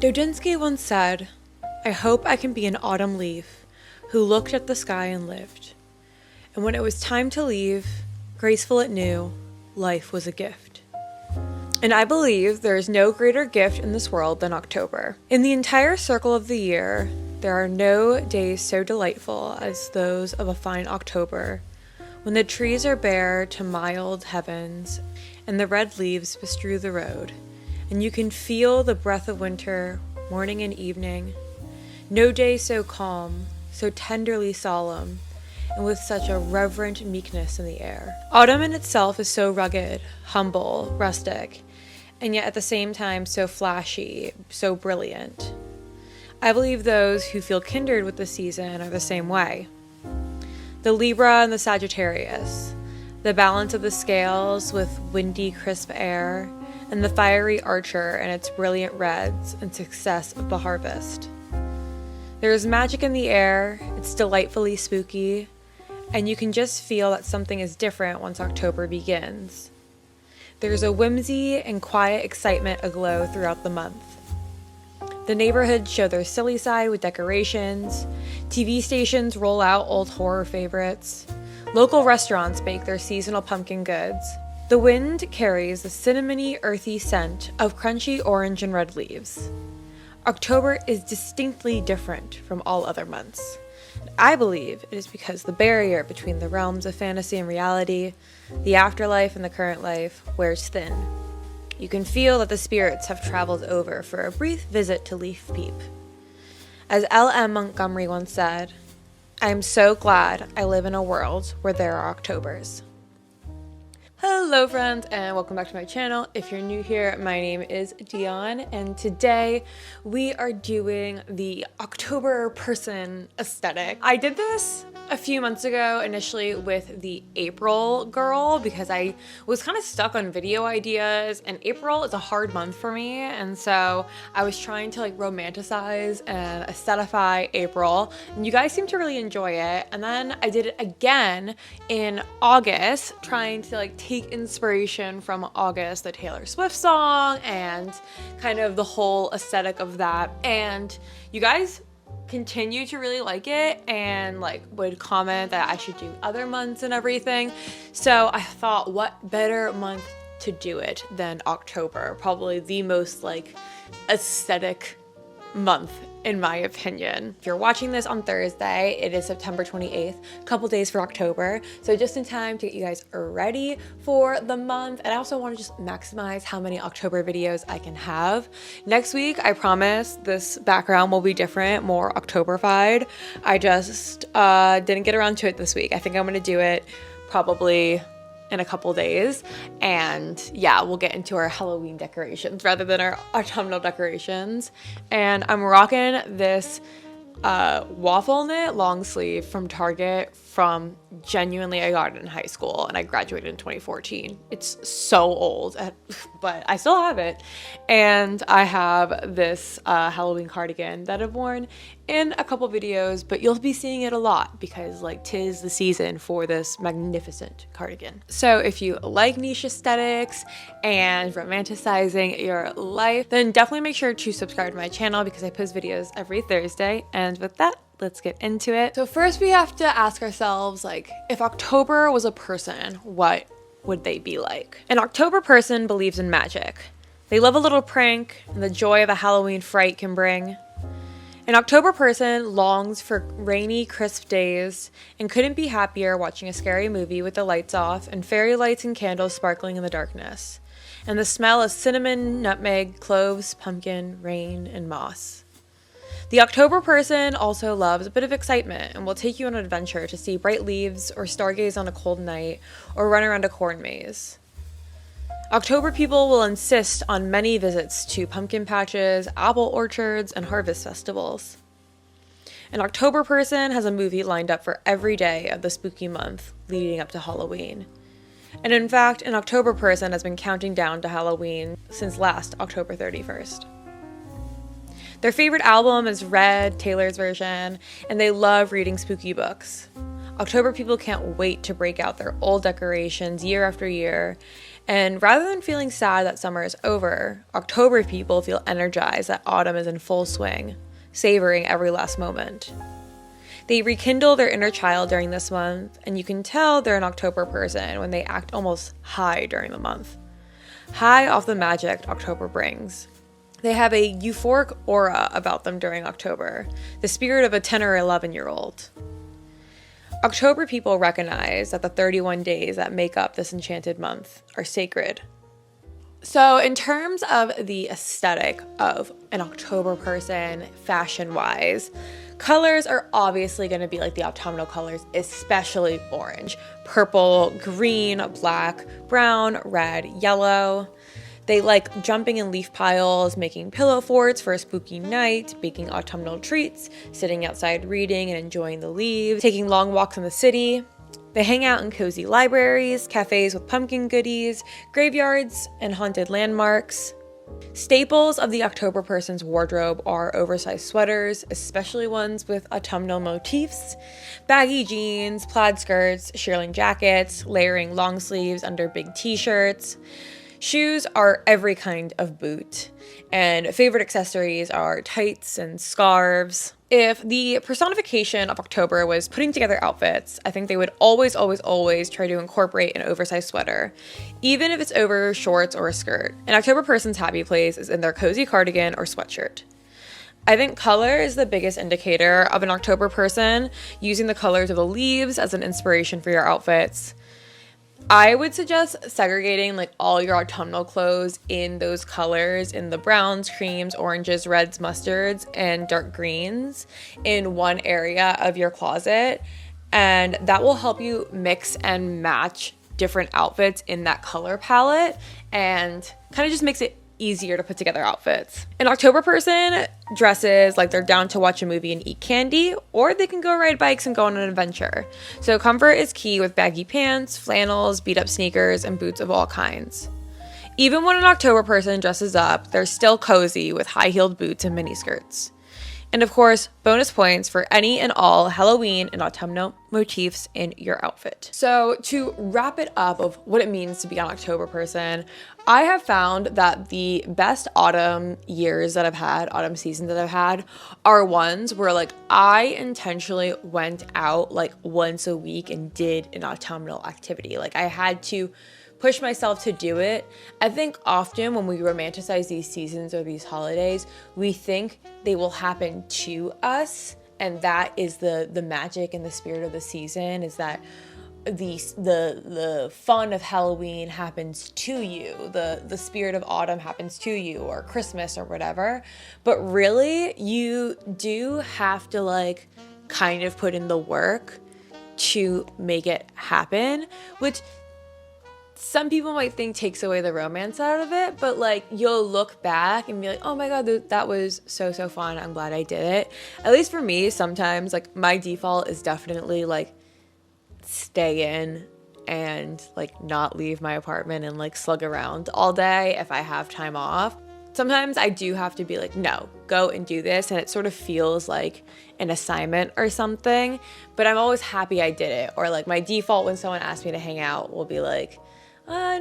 Dodinsky once said, "I hope I can be an autumn leaf who looked at the sky and lived. And when it was time to leave, graceful it knew, life was a gift." And I believe there is no greater gift in this world than October. In the entire circle of the year, there are no days so delightful as those of a fine October, when the trees are bare to mild heavens and the red leaves bestrew the road, and you can feel the breath of winter morning and evening. No day so calm, so tenderly solemn, and with such a reverent meekness in the air. Autumn in itself is so rugged, humble, rustic, and yet at the same time so flashy, so brilliant. I believe those who feel kindred with the season are the same way. The Libra and the Sagittarius, the balance of the scales with windy, crisp air, and the fiery Archer and its brilliant reds and success of the harvest. There is magic in the air, it's delightfully spooky, and you can just feel that something is different once October begins. There's a whimsy and quiet excitement aglow throughout the month. The neighborhoods show their silly side with decorations, TV stations roll out old horror favorites, local restaurants bake their seasonal pumpkin goods. The wind carries the cinnamony, earthy scent of crunchy orange and red leaves. October is distinctly different from all other months. I believe it is because the barrier between the realms of fantasy and reality, the afterlife and the current life, wears thin. You can feel that the spirits have traveled over for a brief visit to Leaf Peep. As L.M. Montgomery once said, "I am so glad I live in a world where there are Octobers." Hello friends, and welcome back to my channel. If you're new here, my name is Dion, and today we are doing the October person aesthetic. I did this a few months ago initially with the April girl because I was kind of stuck on video ideas, and April is a hard month for me, and so I was trying to romanticize and aesthetify April, and you guys seem to really enjoy it. And then I did it again in August, trying to take inspiration from August, the Taylor Swift song, and kind of the whole aesthetic of that. And you guys continue to really like it and would comment that I should do other months and everything. So I thought, what better month to do it than October? Probably the most aesthetic month in my opinion. If you're watching this on Thursday, it is September 28th, a couple days for October. So just in time to get you guys ready for the month. And I also want to just maximize how many October videos I can have. Next week, I promise this background will be different, more October-fied. I just didn't get around to it this week. I think I'm gonna do it probably in a couple days, and yeah, we'll get into our Halloween decorations rather than our autumnal decorations. And I'm rocking this waffle knit long sleeve from Target from genuinely I got it in high school, and I graduated in 2014. It's so old, but I still have it. And I have this Halloween cardigan that I've worn in a couple videos, but you'll be seeing it a lot because tis the season for this magnificent cardigan. So if you like niche aesthetics and romanticizing your life, then definitely make sure to subscribe to my channel because I post videos every Thursday. And with that, let's get into it. So first we have to ask ourselves, if October was a person, what would they be like? An October person believes in magic. They love a little prank and the joy of a Halloween fright can bring. An October person longs for rainy, crisp days and couldn't be happier watching a scary movie with the lights off and fairy lights and candles sparkling in the darkness, and the smell of cinnamon, nutmeg, cloves, pumpkin, rain, and moss. The October person also loves a bit of excitement and will take you on an adventure to see bright leaves or stargaze on a cold night or run around a corn maze. October people will insist on many visits to pumpkin patches, apple orchards, and harvest festivals. An October person has a movie lined up for every day of the spooky month leading up to Halloween. And in fact, an October person has been counting down to Halloween since last October 31st. Their favorite album is Red, Taylor's version, and they love reading spooky books. October people can't wait to break out their old decorations year after year And rather than feeling sad that summer is over, October people feel energized that autumn is in full swing, savoring every last moment. They rekindle their inner child during this month, and you can tell they're an October person when they act almost high during the month. High off the magic October brings. They have a euphoric aura about them during October, the spirit of a 10 or 11-year-old. October people recognize that the 31 days that make up this enchanted month are sacred. So in terms of the aesthetic of an October person, fashion-wise, colors are obviously going to be like the autumnal colors, especially orange, purple, green, black, brown, red, yellow. They like jumping in leaf piles, making pillow forts for a spooky night, baking autumnal treats, sitting outside reading and enjoying the leaves, taking long walks in the city. They hang out in cozy libraries, cafes with pumpkin goodies, graveyards, and haunted landmarks. Staples of the October person's wardrobe are oversized sweaters, especially ones with autumnal motifs, baggy jeans, plaid skirts, shearling jackets, layering long sleeves under big t-shirts. Shoes are every kind of boot, and favorite accessories are tights and scarves. If the personification of October was putting together outfits, I think they would always try to incorporate an oversized sweater, even if it's over shorts or a skirt. An October person's happy place is in their cozy cardigan or sweatshirt. I think color is the biggest indicator of an October person, using the colors of the leaves as an inspiration for your outfits. I would suggest segregating like all your autumnal clothes in those colors, in the browns, creams, oranges, reds, mustards, and dark greens in one area of your closet. And that will help you mix and match different outfits in that color palette and kind of just makes it easier to put together outfits. An October person dresses like they're down to watch a movie and eat candy, or they can go ride bikes and go on an adventure. So comfort is key with baggy pants, flannels, beat up sneakers, and boots of all kinds. Even when an October person dresses up, they're still cozy with high-heeled boots and miniskirts. And of course, bonus points for any and all Halloween and autumnal motifs in your outfit. So to wrap it up of what it means to be an October person, I have found that the best autumn years that I've had, autumn seasons that I've had, are ones where like I intentionally went out like once a week and did an autumnal activity. Like I had to push myself to do it. I think often when we romanticize these seasons or these holidays, we think they will happen to us, and that is the magic and the spirit of the season, is that the fun of Halloween happens to you, the spirit of autumn happens to you, or Christmas or whatever. But really, you do have to like kind of put in the work to make it happen, which some people might think takes away the romance out of it, but like you'll look back and be like, oh my god, that was so fun, I'm glad I did it. At least for me, sometimes like my default is definitely like stay in and like not leave my apartment and like slug around all day if I have time off. Sometimes I do have to be like, no, go and do this, and it sort of feels like an assignment or something, but I'm always happy I did it. Or like my default when someone asks me to hang out will be like,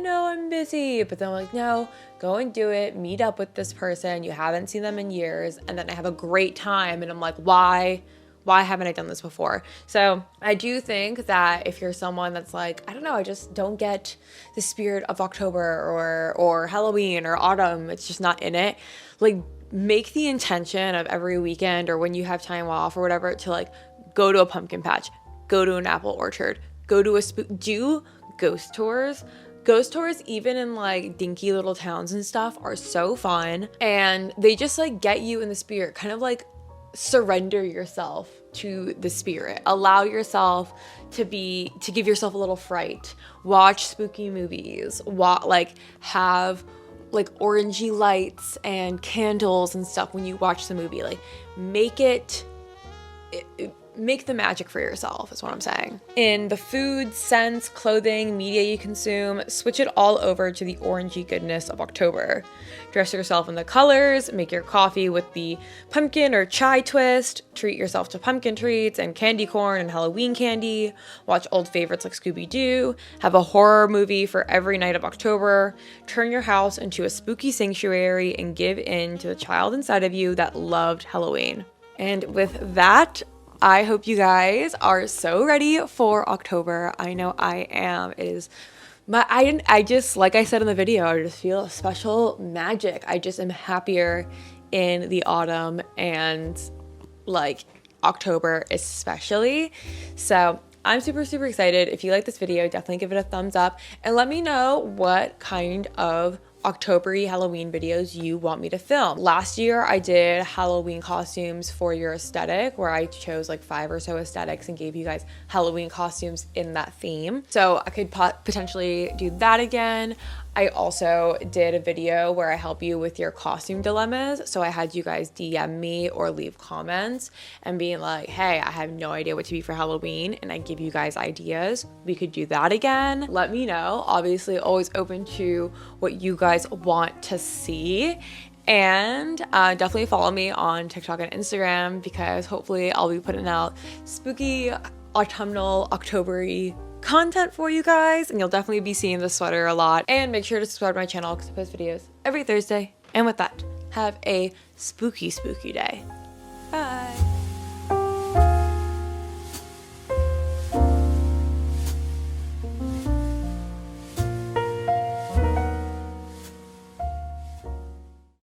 no, I'm busy. But then I'm like, no, go and do it. Meet up with this person. You haven't seen them in years. And then I have a great time. And I'm like, why haven't I done this before? So I do think that if you're someone that's like, I don't know, I just don't get the spirit of October or Halloween or autumn, it's just not in it. Like make the intention of every weekend or when you have time off or whatever to like go to a pumpkin patch, go to an apple orchard, go to do ghost tours. Ghost tours, even in like dinky little towns and stuff, are so fun, and they just like get you in the spirit, kind of like surrender yourself to the spirit, allow yourself to give yourself a little fright, watch spooky movies, have like orangey lights and candles and stuff when you watch the movie. Like make it make the magic for yourself is what I'm saying. In the food, scents, clothing, media you consume, switch it all over to the orangey goodness of October. Dress yourself in the colors, make your coffee with the pumpkin or chai twist, treat yourself to pumpkin treats and candy corn and Halloween candy, watch old favorites like Scooby-Doo, have a horror movie for every night of October, turn your house into a spooky sanctuary and give in to the child inside of you that loved Halloween. And with that, I hope you guys are so ready for October. I know I am. It is I just, like I said in the video, I just feel a special magic. I just am happier in the autumn and like October especially. So I'm super, super excited. If you like this video, definitely give it a thumbs up and let me know what kind of October-y Halloween videos you want me to film. Last year I did Halloween costumes for your aesthetic, where I chose like 5 or so aesthetics and gave you guys Halloween costumes in that theme. So I could potentially do that again. I also did a video where I help you with your costume dilemmas. So I had you guys DM me or leave comments and being like, hey, I have no idea what to be for Halloween, and I give you guys ideas. We could do that again. Let me know. Obviously, always open to what you guys want to see. And definitely follow me on TikTok and Instagram, because hopefully I'll be putting out spooky, autumnal, October-y content for you guys, and you'll definitely be seeing the sweater a lot. And make sure to subscribe to my channel because I post videos every Thursday. And with that, have a spooky, spooky day.